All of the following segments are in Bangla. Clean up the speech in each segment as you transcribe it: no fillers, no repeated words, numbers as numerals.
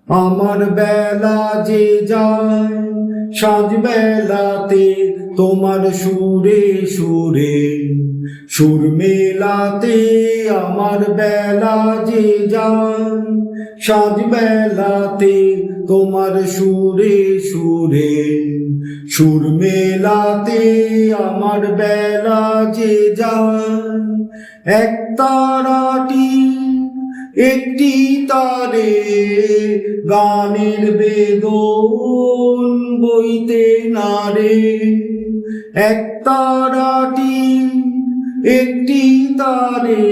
আমার বেলা যে যায় সাঁঝ বেলাতে তোমার সুরে সুরে সুর মেলাতে। আমার বেলা যে যায় সাঁঝ বেলাতে তোমার সুরে সুরে সুর মেলাতে। আমার বেলা যে যায় এক তারাটি একটি তারে গানের বেদন বইতে নারে। এক তারাটি একটি তারে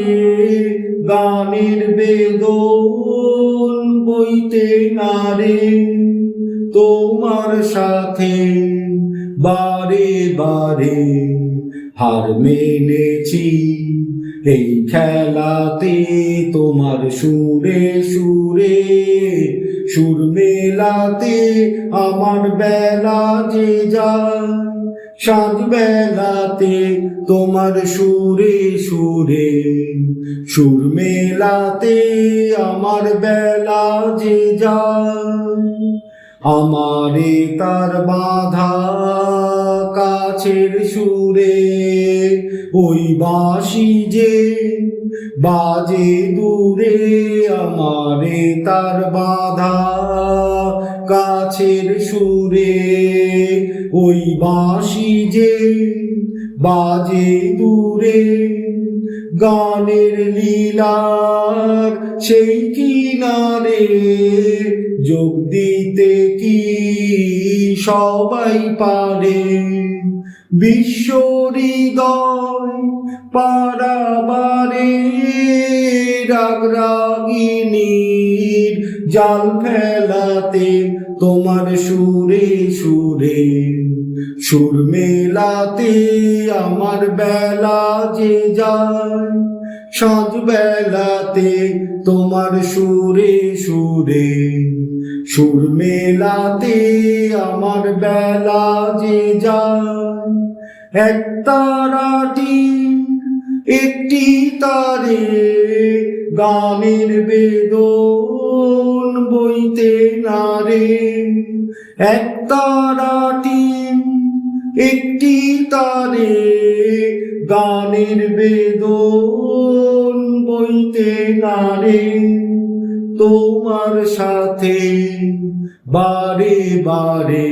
গানের বেদন বইতে নারে। তোমার সাথে বারে বারে হার মেনেছি এই খেলাতে। তোমার সুরে সুরে সুর মেলাতে। আমার বেলা যে যায় সাঁঝ বেলাতে তোমার সুরে সুরে সুর মেলাতে। আমার বেলা যে যায় আমারে তার বাঁধা কাছের সুরে ওই বাঁশি যে বাজে দূরে। আমারে তার বাঁধা কাছের সুরে ওই বাঁশি যে বাজে দূরে। গানের লীলার সেই কিনারে যোগ দিতে কি সবাই পারে। বিশ্ব হৃদয় পারাবারে রাগ রাগিনীর জাল ফেলাতে। তোমার সুরে সুরে সুর মেলাতে। আমার বেলা যে যায় সাঁঝ বেলাতে তোমার সুরে সুরে সুর মেলাতে। আমার বেলা যে যায় এক তারাটি একটি তারে গানের বেদন বইতে নারে। এক তারাটি একটি তারে গানের বেদন বইতে নারে। তোমার সাথে বারে বারে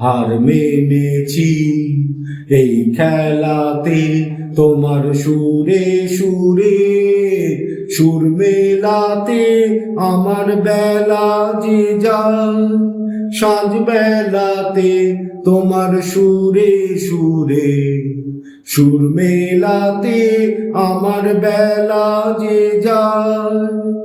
হার মেনেছি এই খেলাতে। তোমার সুরে সুরে সুর মেলাতে। আমার বেলা যে যায় সাঁঝ বেলাতে তোমার সুরে সুরে সুর মেলাতে। আমার বেলা যে যায়।